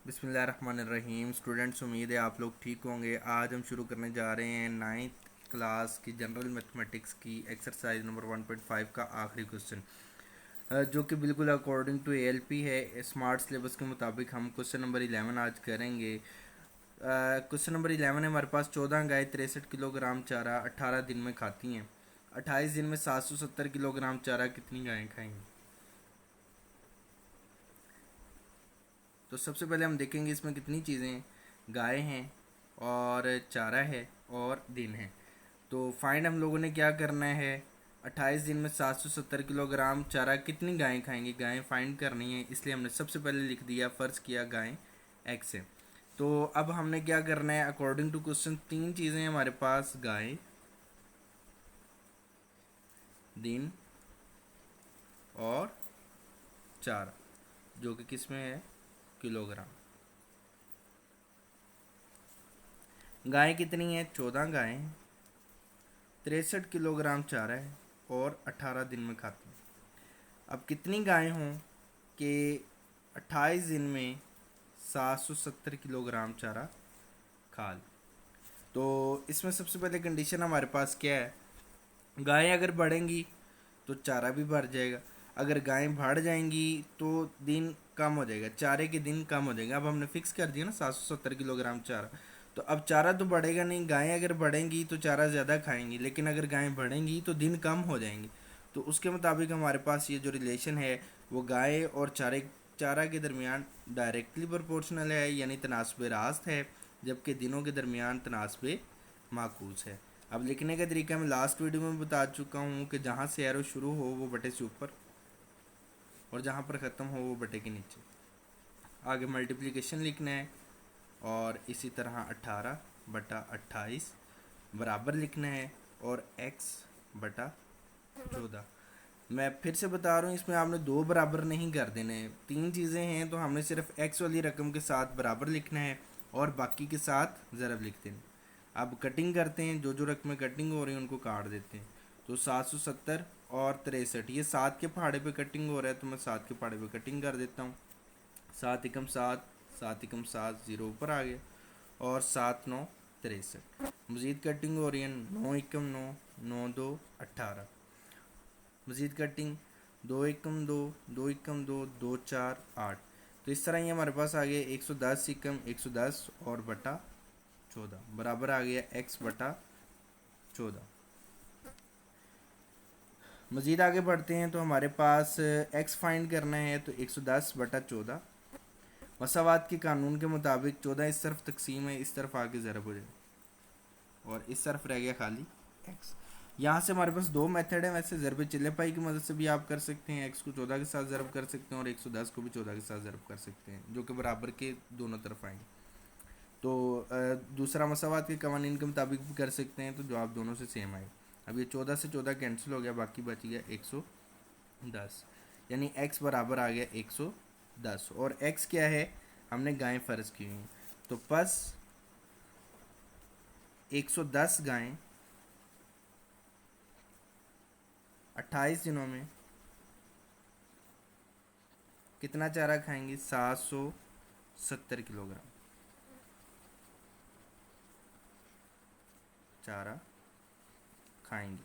बिस्मिल्लाहिर्रहमानिर्रहीम। स्टूडेंट्स, उम्मीद है आप लोग ठीक होंगे। आज हम शुरू करने जा रहे हैं 9th क्लास की जनरल मैथमेटिक्स की एक्सरसाइज नंबर 1.5 का आखिरी क्वेश्चन, जो कि बिल्कुल अकॉर्डिंग टू एएलपी है। स्मार्ट सिलेबस के मुताबिक हम क्वेश्चन नंबर 11 आज करेंगे। क्वेश्चन नंबर 11 है, हमारे पास 14 गाय 63 किलोग्राम चारा 18 दिन में खाती हैं। 28 दिन में 770 किलोग्राम चारा कितनी गायें खाएंगी? तो सबसे पहले हम देखेंगे इसमें कितनी चीज़ें, गाय हैं और चारा है और दिन है। तो फाइंड हम लोगों ने क्या करना है, 28 दिन में 770 किलोग्राम चारा कितनी गायें खाएंगी, गायें फाइंड करनी है। इसलिए हमने सबसे पहले लिख दिया, फ़र्ज़ किया गायें एक्स है। तो अब हमने क्या करना है, अकॉर्डिंग टू क्वेश्चन तीन चीज़ें हैं हमारे पास, गाय, दिन और चारा, जो कि किस में है, किलोग्राम। गायें कितनी हैं, 14 गायें, 63 किलोग्राम चारा है और 18 दिन में खाती हैं। अब कितनी गायें हों कि 28 दिन में 770 किलोग्राम चारा खा लें? तो इसमें सबसे पहले कंडीशन हमारे पास क्या है, गायें अगर बढ़ेंगी तो चारा भी बढ़ जाएगा। अगर गायें बढ़ जाएंगी तो दिन कम हो जाएगा, चारे के दिन कम हो जाएंगे। अब हमने फिक्स कर दिया ना 770 किलोग्राम चारा, तो अब चारा तो बढ़ेगा नहीं। गायें अगर बढ़ेंगी तो चारा ज़्यादा खाएंगी, लेकिन अगर गायें बढ़ेंगी तो दिन कम हो जाएंगे। तो उसके मुताबिक हमारे पास ये जो रिलेशन है वो गाय और चारा के दरमियान डायरेक्टली प्रोपोर्शनल है, यानी तनासब रास्त है, जबकि दिनों के दरमियान तनासब माकूस है। अब लिखने का तरीका मैं लास्ट वीडियो में बता चुका हूँ कि जहाँ से एरो शुरू हो वो बटे से ऊपर और जहाँ पर ख़त्म हो वो बटे के नीचे। आगे मल्टीप्लिकेशन लिखना है और इसी तरह 18/28 बराबर लिखना है और x/14। मैं फिर से बता रहा हूँ, इसमें आपने दो बराबर नहीं कर देने हैं। तीन चीज़ें हैं तो हमने सिर्फ x वाली रकम के साथ बराबर लिखना है और बाकी के साथ ज़रब लिख देना। अब कटिंग करते हैं, जो जो रकमें कटिंग हो रही हैं उनको काट देते हैं। तो 770 और 63, ये 7 के पहाड़े पे कटिंग हो रहा है तो मैं 7 के पहाड़े पे कटिंग कर देता हूँ। 7 एकम 7, 7 एकम 7, 0 ऊपर आ गया और 7 9 63। मज़ीद कटिंग हो रही है, 9 एकम 9, 9 2 18। मज़ीद कटिंग, 2 एकम 2, 2 एकम 2, 2 4 8। तो इस तरह ही हमारे पास आ गया 110 एकम 110 और बटा 14 बराबर आ गया x/14। मज़ीद आगे बढ़ते हैं तो हमारे पास x फाइंड करना है, तो 110/14 मसावात के कानून के मुताबिक 14 इस तरफ तकसीम है, इस तरफ आके ज़रब हो जाएगा और इस तरफ रह गया खाली x। यहाँ से हमारे पास दो मेथड है, वैसे ज़रब चिल्ले पाई की मदद से भी आप कर सकते हैं, x को 14 के साथ ज़रब कर सकते हैं और 110 को भी 14 के साथ ज़रब कर सकते हैं, जो कि बराबर के दोनों तरफ आएंगे। तो दूसरा मसावात के कवानीन के मुताबिक भी कर सकते हैं, तो जवाब दोनों से सेम आए। अब ये 14 से 14 कैंसिल हो गया, बाकी बच गया 110, यानी x बराबर आ गया 110। और x क्या है, हमने गायें फ़र्ज की हुई, तो बस 110 गायें 28 दिनों में कितना चारा खाएंगी, 770 किलोग्राम चारा खाएंगी।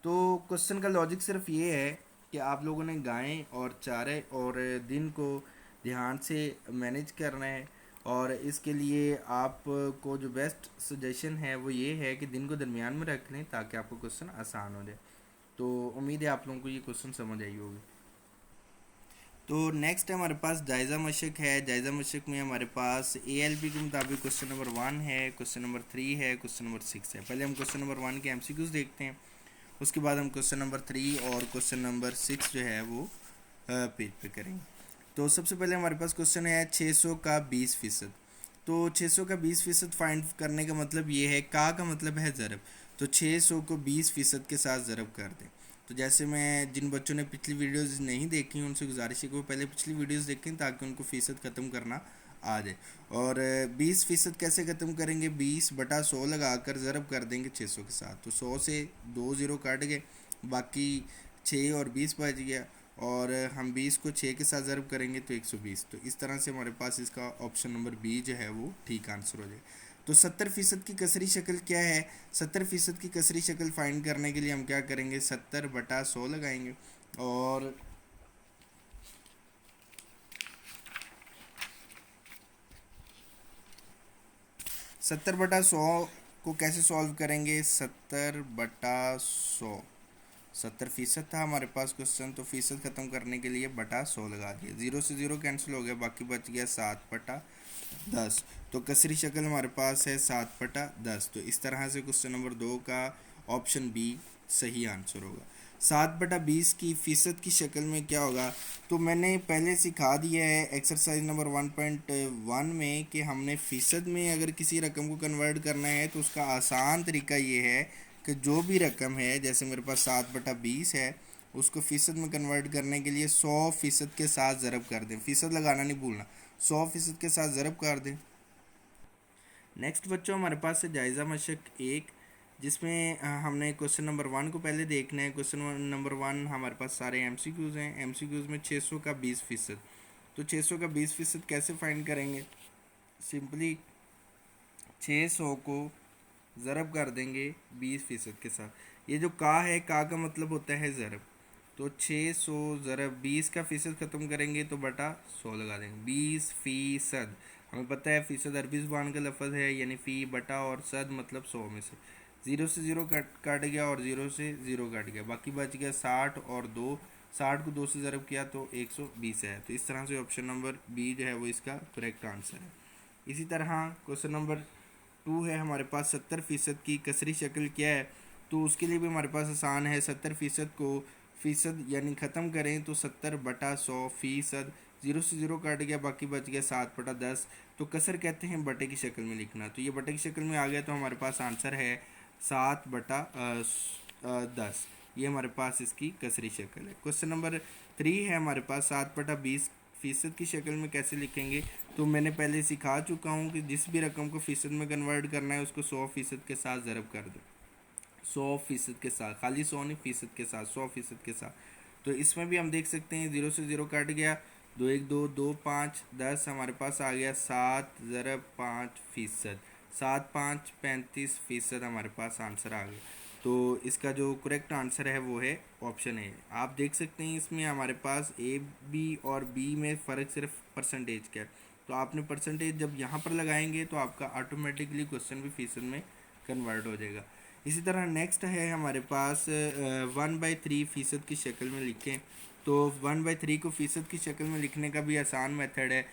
तो क्वेश्चन का लॉजिक सिर्फ ये है कि आप लोगों ने गायें और चारे और दिन को ध्यान से मैनेज करना है, और इसके लिए आपको जो बेस्ट सजेशन है वो ये है कि दिन को दरमियान में रख लें ताकि आपको क्वेश्चन आसान हो जाए। तो उम्मीद है आप लोगों को ये क्वेश्चन समझ आई होगी। तो नेक्स्ट हमारे पास जायज़ा मशक है। जायज़ा मशक में हमारे पास एएलपी के मुताबिक क्वेश्चन नंबर 1 है, क्वेश्चन नंबर 3 है, क्वेश्चन नंबर 6 है। पहले हम क्वेश्चन नंबर 1 के एमसीक्यूज देखते हैं, उसके बाद हम क्वेश्चन नंबर 3 और क्वेश्चन नंबर 6 जो है वो पेज पे करेंगे। तो सबसे पहले हमारे पास क्वेश्चन है 600 का 20%। तो 600 का 20% फाइंड करने का मतलब ये है, का मतलब है ज़रब, तो 600 को 20% के साथ ज़रब कर दें। तो जैसे मैं जिन बच्चों ने पिछली वीडियोस नहीं देखी उनसे गुजारिश है कि वो पहले पिछली वीडियोस देखें ताकि उनको फ़ीसद ख़त्म करना आ जाए। और 20% कैसे ख़त्म करेंगे, 20/100 लगा कर ज़रब कर देंगे 600 के साथ। तो 100 से 2 ज़ीरो कट गए, बाकी 6 और 20 बच गया और हम 20 को 6 के साथ ज़रब करेंगे तो 120। तो इस तरह से हमारे पास इसका ऑप्शन नंबर बी जो है वो ठीक आंसर हो जाएगा। तो 70% की कसरी शक्ल क्या है? 70% की कसरी शक्ल फाइंड करने के लिए हम क्या करेंगे, 70/100 लगाएंगे। और 70/100 को कैसे सॉल्व करेंगे? 70/100, 70% था हमारे पास क्वेश्चन, तो फीसद खत्म करने के लिए बटा 100 लगा दिया। 0 से 0 कैंसिल हो गया, बाकी बच गया 7/10। तो कसरी शक्ल हमारे पास है 7/10। तो इस तरह से क्वेश्चन नंबर 2 का ऑप्शन बी सही आंसर होगा। 7/20 की फीसद की शक्ल में क्या होगा? तो मैंने पहले सिखा दिया है एक्सरसाइज नंबर 1.1 में कि हमने फीसद में अगर किसी रकम को कन्वर्ट करना है तो उसका आसान तरीका ये है कि जो भी रकम है, जैसे मेरे पास 7/20 है, उसको फ़ीसद में कन्वर्ट करने के लिए 100% के साथ ज़रब कर दें। फ़ीसद लगाना नहीं भूलना, 100% के साथ ज़रब कर दें। नेक्स्ट बच्चों हमारे पास है जायज़ा मशक 1, जिसमें हमने क्वेश्चन नंबर 1 को पहले देखना है। क्वेश्चन नंबर 1 हमारे पास सारे एमसीक्यूज़ हैं। एमसीक्यूज़ में 600 का 20%। तो 600 का 20% कैसे फाइंड करेंगे? सिंपली 600 को ज़रब कर देंगे 20% के साथ। ये जो का है, का का मतलब होता है ज़रब। तो 600 ज़रब 20 का फ़ीसद ख़त्म करेंगे तो बटा 100 लगा देंगे। 20%, हमें पता है फ़ीसद अरबी ज़ुबान का लफ्ज़ है, यानी फ़ी बटा और सद मतलब 100 में से 0 से 0 कट गया और 0 से 0 कट गया, बाकी बच गया 60 और 2। 60 को 2 से ज़रब किया तो 120 है। तो इस तरह से ऑप्शन नंबर बी जो है वो इसका करेक्ट आंसर है। इसी तरह क्वेश्चन नंबर 2 है हमारे पास, 70% की कसरी शक्ल क्या है? तो उसके लिए भी हमारे पास आसान है। 70% को फ़ीसद यानी ख़त्म करें तो 70/100 फ़ीसद। 0 से 0 कट गया, बाकी बच गया 7/10। तो कसर कहते हैं बटे की शक्ल में लिखना, तो ये बटे की शक्ल में आ गया, तो हमारे पास आंसर है 7/10। ये हमारे पास इसकी कसरी शक्ल है। क्वेश्चन नंबर 3 है हमारे पास, 7/20 फ़ीसद की शक्ल में कैसे लिखेंगे? तो मैंने पहले सिखा चुका हूँ कि जिस भी रकम को फ़ीसद में कन्वर्ट करना है उसको 100% के साथ ज़रब कर दो। 100% के साथ, खाली 100 नहीं, फ़ीसद के साथ, 100% के साथ। तो इसमें भी हम देख सकते हैं 0 से 0 कट गया, 2 1 2 2 5 10, हमारे पास आ गया 7/5%। 7 5 35% हमारे पास आंसर आ गया। तो इसका जो करेक्ट आंसर है वो है ऑप्शन ए। आप देख सकते हैं इसमें हमारे पास ए बी और बी में फ़र्क सिर्फ परसेंटेज का है। तो आपने परसेंटेज जब यहाँ पर लगाएंगे तो आपका ऑटोमेटिकली क्वेश्चन भी फ़ीसद में कन्वर्ट हो जाएगा। इसी तरह नेक्स्ट है हमारे पास 1/3 फ़ीसद की शक्ल में लिखें। तो 1/3 को फ़ीसद की शक्ल में लिखने का भी आसान मेथड है।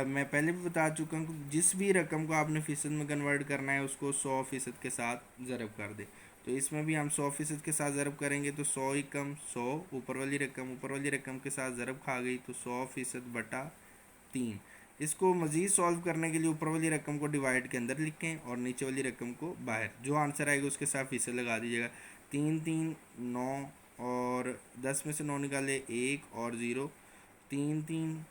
मैं पहले भी बता चुका हूँ कि जिस भी रकम को आपने फ़ीसद में कन्वर्ट करना है उसको 100% के साथ ज़रब कर दे। तो इसमें भी हम 100% के साथ ज़रब करेंगे तो 100 ही कम 100, ऊपर वाली रकम के साथ ज़रब खा गई तो 100%/3। इसको मज़ीद सॉल्व करने के लिए ऊपर वाली रकम को डिवाइड के अंदर लिखें और नीचे वाली रकम को बाहर। जो आंसर आएगा उसके साथ फीसद लगा दीजिएगा। 3 3 9 और 10 में से 9 निकाले 1 और 0। 3 3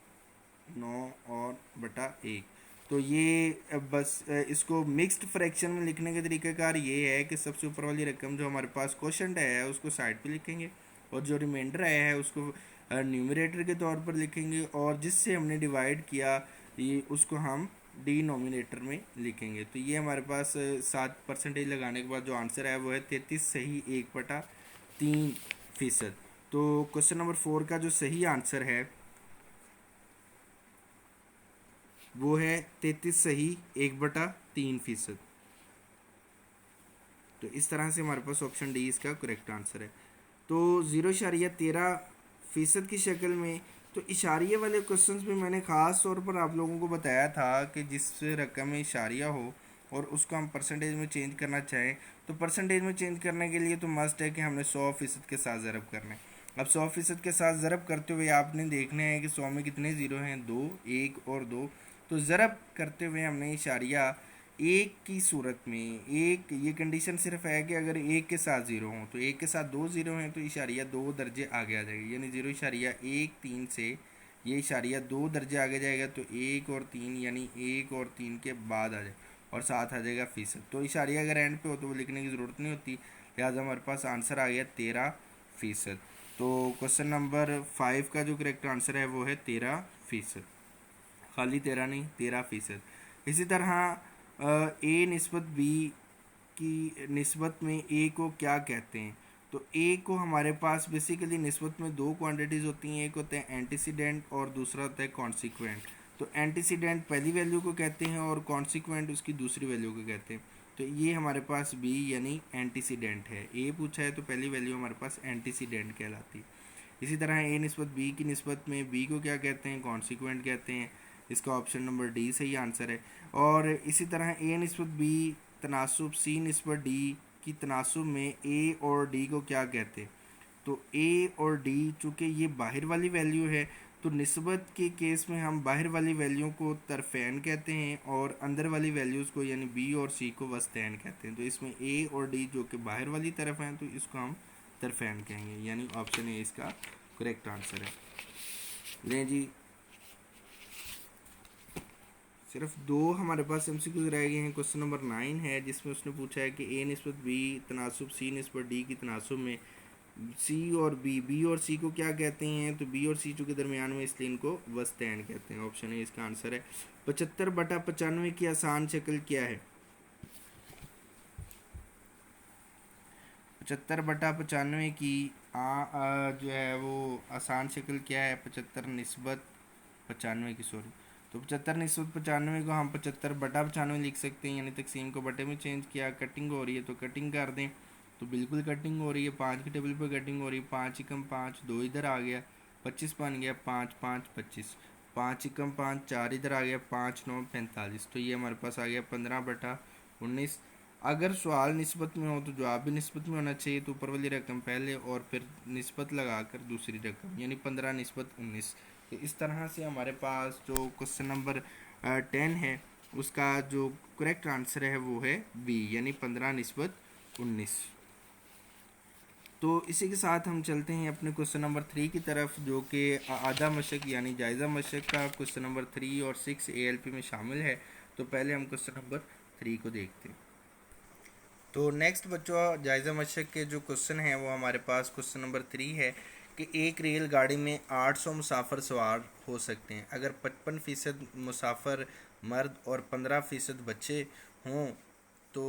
9 और बटा 1। तो ये बस इसको मिक्स्ड फ्रैक्शन में लिखने का तरीक़ाकार ये है कि सबसे ऊपर वाली रकम जो हमारे पास क्वोशंट है उसको साइड पे लिखेंगे और जो रिमाइंडर आया है उसको न्यूमरेटर के तौर पर लिखेंगे, और जिससे हमने डिवाइड किया ये उसको हम डिनोमिनेटर में लिखेंगे। तो ये हमारे पास 7% लगाने के बाद जो आंसर है वो है 33 सही 1/3%। तो क्वेश्चन नंबर 4 का जो सही आंसर है वो है 33 सही 1/3%। तो इस तरह से हमारे पास ऑप्शन डी इसका करेक्ट आंसर है। तो 0.13% की शक्ल में, तो इशारिये वाले क्वेश्चंस भी मैंने ख़ास तौर पर आप लोगों को बताया था कि जिस रकम में इशारिया हो और उसको हम परसेंटेज में चेंज करना चाहें, तो परसेंटेज में चेंज करने के लिए तो मस्ट है कि हमने 100% के साथ ज़रब करना है। अब 100% के साथ ज़रब करते हुए आपने देखना है कि 100 में कितने ज़ीरो हैं, 2, 1 और 2। तो ज़रब करते हुए हमने इशारिया एक की सूरत में, एक ये कंडीशन सिर्फ है कि अगर एक के साथ ज़ीरो हों, तो एक के साथ 2 ज़ीरो हैं तो इशारिया 2 दर्जे आगे आ जाएगा, यानी 0.13 से ये इशारिया 2 दर्जे आगे जाएगा तो 1 और 3, यानी 1 और 3 के बाद आ जाए और साथ आ जाएगा फ़ीसद। तो इशारिया अगर एंड पे हो तो वो लिखने की ज़रूरत नहीं होती, लिहाजा हमारे पास आंसर आ गया 13%। तो क्वेश्चन नंबर 5 का जो करेक्ट आंसर है वो है 13%। खाली 13 नहीं, 13%। इसी तरह ए निस्बत बी की निस्बत में ए को क्या कहते हैं? तो ए को हमारे पास बेसिकली निस्बत में दो क्वांटिटीज़ होती हैं, एक होता है एंटीसीडेंट और दूसरा होता है कॉन्सिक्वेंट। तो एंटीसीडेंट पहली वैल्यू को कहते हैं और कॉन्सिक्वेंट उसकी दूसरी वैल्यू को कहते हैं। तो ये हमारे पास बी यानी एंटीसीडेंट है। ए पूछा है तो पहली वैल्यू हमारे पास एंटीसीडेंट कहलाती है। इसी तरह ए निस्बत बी की निस्बत में बी को क्या कहते हैं? कॉन्सिक्वेंट कहते हैं। इसका ऑप्शन नंबर डी सही आंसर है। और इसी तरह ए निस्बत बी तनासुब सी निस्बत डी की तनासुब में ए और डी को क्या कहते हैं? तो ए और डी चूँकि ये बाहर वाली वैल्यू है तो निस्बत के केस में हम बाहर वाली वैल्यू को तरफैन कहते हैं और अंदर वाली वैल्यूज़ को यानी बी और सी को वस्तैन कहते हैं। तो इसमें ए और डी जो कि बाहर वाली तरफ हैं तो इसको हम तरफैन कहेंगे, यानी ऑप्शन ए इसका करेक्ट आंसर है। लें जी, सिर्फ दो हमारे पास एमसीक्यूज रह गए हैं। क्वेश्चन नंबर 9 है जिसमें उसने पूछा है कि ए निस्बत बी तनासुब सी निस्बत डी की तनासुब में सी और बी और सी को क्या कहते हैं? तो बी और सी के दरमियान में इसलिए इनको वस्तैन कहते हैं। ऑप्शन ए इसका आंसर है। 75/95 की आसान शक्ल क्या है? 75/95 की जो है वो आसान शक्ल क्या है? 75 निस्बत 95 की, सॉरी। तो 75 निस्बत 95 को हम 75/95 लिख सकते हैं, यानी तकसीम को बटे में चेंज किया। कटिंग हो रही है तो कटिंग कर दें, तो बिल्कुल कटिंग हो रही है। 5 की टेबल पर कटिंग हो रही है। 5 एकम 5, 2 इधर आ गया, 25 बन गया। 5 5 25, 5 एकम 5, 4 इधर आ गया, 5 9 45। तो ये हमारे पास आ गया 15/19। अगर सवाल निस्बत में हो तो जवाब भी निस्बत में होना चाहिए। तो ऊपर वाली रकम पहले और फिर निस्बत लगाकर दूसरी रकम, यानी 15/19। तो इस तरह से हमारे पास जो क्वेश्चन नंबर 10 है उसका जो करेक्ट आंसर है वो है बी, यानी 15/19। तो इसी के साथ हम चलते हैं अपने क्वेश्चन नंबर 3 की तरफ, जो कि आधा मशक यानी जायज़ा मशक का क्वेश्चन नंबर 3 और 6 ALP में शामिल है। तो पहले हम क्वेश्चन नंबर 3 को देखते हैं। तो नेक्स्ट बच्चों, जायज़ा मशक के जो क्वेश्चन है वो हमारे पास क्वेश्चन नंबर 3 है कि एक रेलगाड़ी में 800 मुसाफिर सवार हो सकते हैं। अगर 55% मुसाफिर मर्द और 15% बच्चे हों तो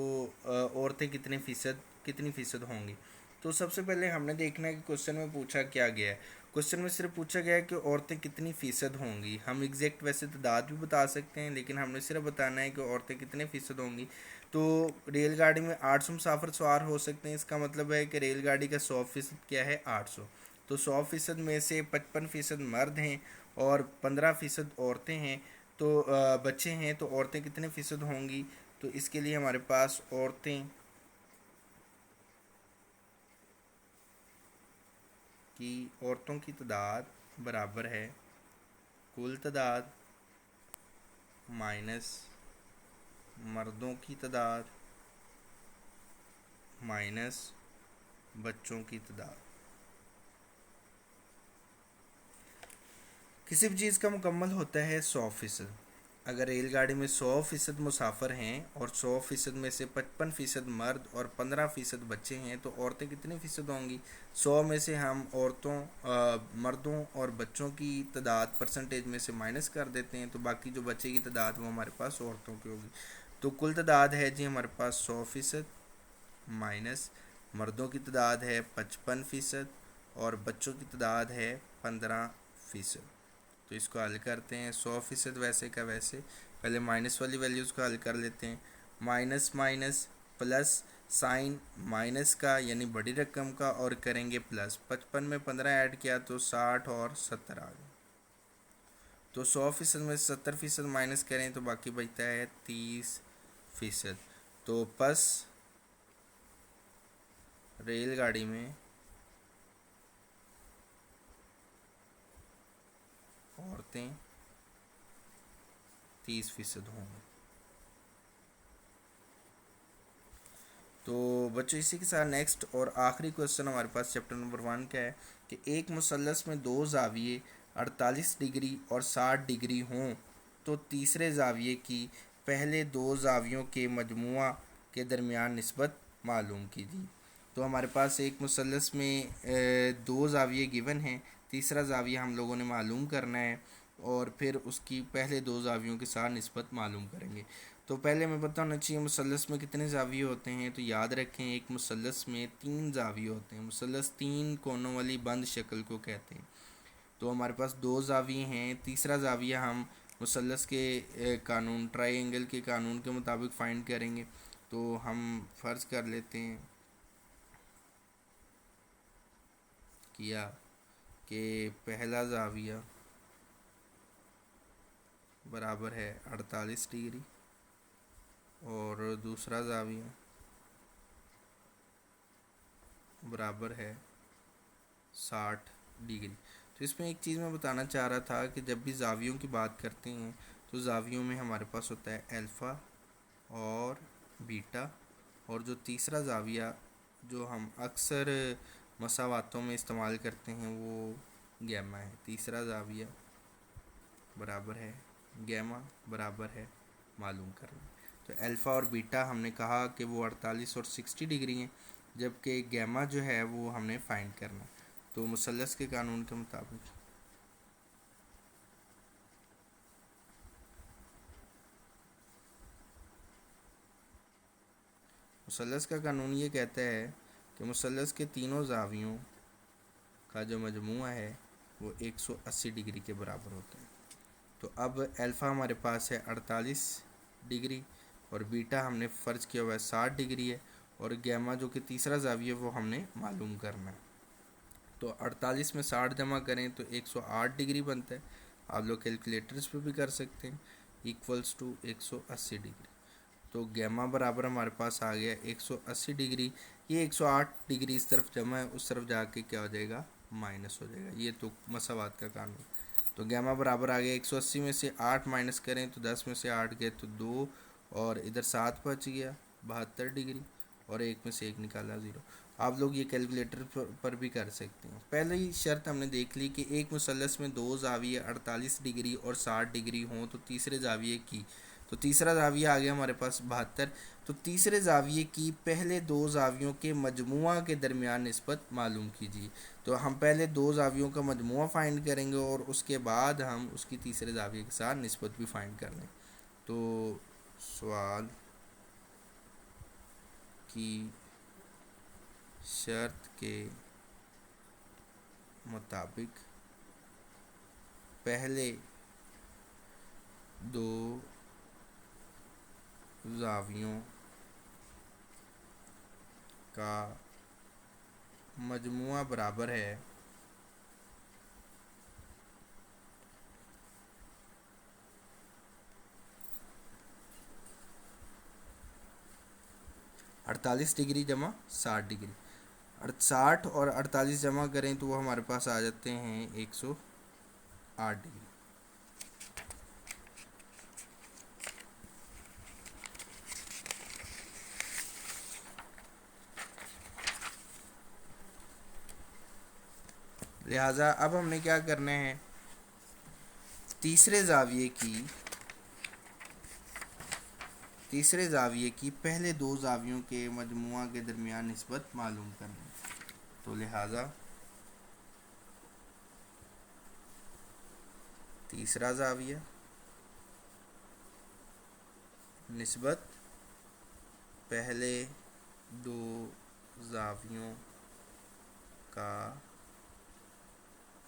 औरतें कितनी फ़ीसद होंगी? तो सबसे पहले हमने देखना है कि क्वेश्चन में पूछा क्या गया है। क्वेश्चन में सिर्फ पूछा गया है कि औरतें कितनी फ़ीसद होंगी। हम एग्जैक्ट वैसे तादाद भी बता सकते हैं, लेकिन हमने सिर्फ बताना है कि औरतें कितने फ़ीसद होंगी। तो रेलगाड़ी में 800 मुसाफिर सवार हो सकते हैं। इसका मतलब है कि रेलगाड़ी का 100% क्या है? 800। तो 100% में से 55% मर्द हैं और 15% औरतें हैं, तो बच्चे हैं। तो औरतें कितने फ़ीसद होंगी? तो इसके लिए हमारे पास औरतें औरतों की तादाद बराबर है कुल तादाद माइनस मर्दों की तादाद माइनस बच्चों की तादाद। किसी भी चीज़ का मुकम्मल होता है 100%। अगर रेलगाड़ी में 100% मुसाफिर हैं और 100% में से 55% मर्द और 15% बच्चे हैं, तो औरतें कितने फ़ीसद होंगी? 100 में से हम मर्दों और बच्चों की तादाद परसेंटेज में से माइनस कर देते हैं, तो बाकी जो बच्चे की तादाद वो हमारे पास औरतों की होगी। तो कुल तादाद है जी हमारे पास 100% माइनस मर्दों की तादाद है 55% और बच्चों की तादाद है 15%। तो इसको हल करते हैं। 100% वैसे का वैसे, पहले माइनस वाली वैल्यूज़ को हल कर लेते हैं। Minus minus plus, sign minus का यानी बड़ी रकम का, और करेंगे प्लस। 55 में 15 ऐड किया तो 60 और 70 आ गए। तो 100% में 70% माइनस करें तो बाकी बचता है 30%। तो बस रेलगाड़ी में औरतें 30% होंगी। तो बच्चों इसी के साथ नेक्स्ट और आखिरी क्वेश्चन हमारे पास चैप्टर नंबर 1 का है कि एक मुसल्लस में दो जाविये 48 डिग्री और 60 डिग्री हों तो तीसरे जाविये की पहले दो जावियों के मजमुआ के दरमियान निस्बत मालूम कीजिए। तो हमारे पास एक मुसल्लस में दो ज़ाविये गिवन हैं, तीसरा ज़ाविया हम लोगों ने मालूम करना है और फिर उसकी पहले दो ज़ावियों के साथ निस्बत मालूम करेंगे। तो पहले हमें पता होना चाहिए मुसल्लस में कितने ज़ाविये होते हैं। तो याद रखें, एक मुसल्लस में तीन ज़ाविये होते हैं। मुसल्लस तीन कोनों वाली बंद शक्ल को कहते हैं। तो हमारे पास दो ज़ाविये हैं, तीसरा ज़ाविया हम मुसल्लस के कानून, ट्रायंगल के कानून के मुताबिक फ़ाइंड करेंगे। तो हम फ़र्ज़ कर लेते हैं किया कि पहला ज़ाविया बराबर है 48 डिग्री और दूसरा ज़ाविया बराबर है 60 डिग्री। तो इसमें एक चीज़ मैं बताना चाह रहा था कि जब भी ज़ावियों की बात करते हैं तो ज़ावियों में हमारे पास होता है अल्फ़ा और बीटा, और जो तीसरा ज़ाविया जो हम अक्सर मसावातों में इस्तेमाल करते हैं वो गैमा है। तीसरा ज़ाविया बराबर है गैमा बराबर है मालूम करना। तो अल्फ़ा और बीटा हमने कहा कि वो 48 और 60 डिग्री हैं, जबकि गैमा जो है वो हमने फाइंड करना। तो मुसल्लस के कानून के मुताबिक मुसल्लस का कानून ये कहता है कि मुसल्लस के तीनों ज़ावियों का जो मजमूआ है वो 180 डिग्री के बराबर होता है। तो अब अल्फ़ा हमारे पास है 48 डिग्री और बीटा हमने फ़र्ज किया हुआ है 60 डिग्री है, और गैमा जो कि तीसरा ज़ाविया वो हमने मालूम करना है। तो 48 में 60 जमा करें तो 108 डिग्री बनता है। आप लोग कैलकुलेटर्स पे भी कर सकते हैं, इक्वल्स टू 180 डिग्री। तो गैमा बराबर हमारे पास आ गया 180 डिग्री। ये 108 डिग्री इस तरफ जमा है, उस तरफ जाके क्या हो जाएगा, माइनस हो जाएगा। ये तो मसावात का कानून। तो गैमा बराबर आ गया 180 में से 8 माइनस करें तो 10 में से 8 गए तो 2, और इधर 7 बच गया 72 डिग्री, और एक में से एक निकाला 0। आप लोग ये कैलकुलेटर पर भी कर सकते हैं। पहले ही शर्त हमने देख ली कि एक मुसल्लस में दो ज़ाविये 48 डिग्री और 60 डिग्री हों तो तीसरे ज़ाविये की, तो तीसरा ज़ाविया आ गया हमारे पास 72। तो तीसरे ज़ाविये की पहले दो ज़ावियों के मजमुआ के दरमियान निस्बत मालूम कीजिए। तो हम पहले दो ज़ावियों का मजमुआ फ़ाइंड करेंगे और उसके बाद हम उसकी तीसरे ज़ाविये के साथ निस्बत भी फ़ाइंड कर लें। तो सवाल की शर्त के मुताबिक पहले दो ज़ावियों का मजमुआ बराबर है 48 डिग्री जमा 60 डिग्री। 60 और 48 जमा करें तो वो हमारे पास आ जाते हैं 108 डिग्री। लिहाजा अब हमने क्या करना है, तीसरे ज़ाविये की पहले दो ज़ावियों के मजमुआ के दरमियान निस्बत मालूम करना है। तो लिहाजा तीसरा ज़ाविया निस्बत पहले दो ज़ावियों का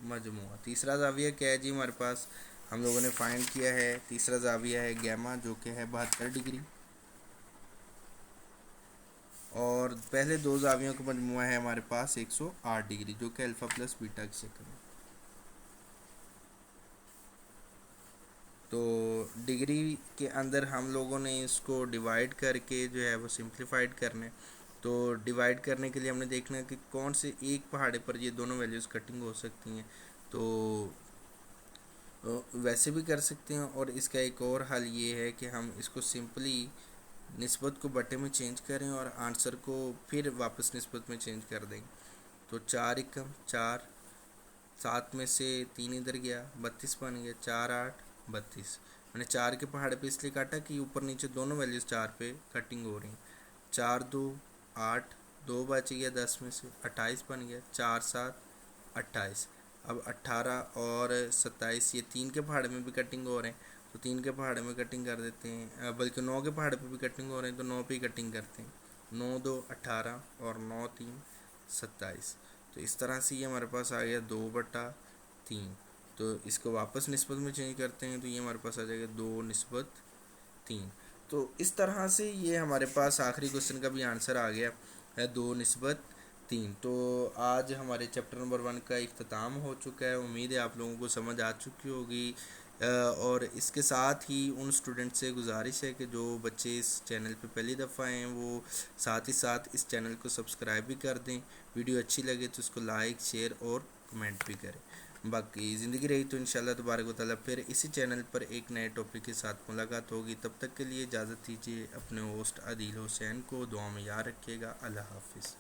मजमुआ। तीसरा ज़ाविया क्या है जी, हमारे पास हम लोगों ने फाइंड किया है। तीसरा ज़ाविया है गैमा जो कि है 72 डिग्री, और पहले दो ज़ावियों का मजमुआ है हमारे पास 108 डिग्री जो कि अल्फ़ा प्लस बीटा की शक्ल है। तो डिग्री के अंदर हम लोगों ने इसको डिवाइड करके जो है वो सिंप्लीफाइड करना है। तो डिवाइड करने के लिए हमने देखना है कि कौन से एक पहाड़े पर ये दोनों वैल्यूज़ कटिंग हो सकती हैं। तो वैसे भी कर सकते हैं, और इसका एक और हल ये है कि हम इसको सिंपली निस्बत को बटे में चेंज करें और आंसर को फिर वापस निस्बत में चेंज कर देंगे। तो 4 एकम 4, 7 में से 3 इधर गया 32 बन गया, 4 8 32। मैंने 4 के पहाड़ पे इसलिए काटा कि ऊपर नीचे दोनों वैल्यूज़ 4 पे कटिंग हो रही। 4 2 8 2 बच गया 10 में से, 28 बन गया, 4 7 28। अब 18 और 27 ये 3 के पहाड़े में भी कटिंग हो रहे हैं, तो 3 के पहाड़े में कटिंग कर देते हैं, बल्कि 9 के पहाड़े पे भी कटिंग हो रहे हैं तो 9 पे ही कटिंग करते हैं। 9 2 18 और 9 3 27। तो इस तरह से ये हमारे पास आ गया 2/3। तो इसको वापस निस्बत में चेंज करते हैं तो ये हमारे पास आ जाएगा 2/3। तो इस तरह से ये हमारे पास आखिरी क्वेश्चन का भी आंसर आ गया है, 2/3। तो आज हमारे चैप्टर नंबर 1 का इख्तिताम हो चुका है। उम्मीद है आप लोगों को समझ आ चुकी होगी। और इसके साथ ही उन स्टूडेंट से गुजारिश है कि जो बच्चे इस चैनल पे पहली दफ़ा हैं वो साथ ही साथ इस चैनल को सब्सक्राइब भी कर दें। वीडियो अच्छी लगे तो उसको लाइक शेयर और कमेंट भी करें। बाकी ज़िंदगी रही तो इंशाल्लाह तबारक व तआला फिर इसी चैनल पर एक नए टॉपिक के साथ मुलाकात होगी। तब तक के लिए इजाज़त दीजिए। अपने होस्ट आदिल हुसैन को दुआ में याद रखिएगा। अल्लाह हाफिज़।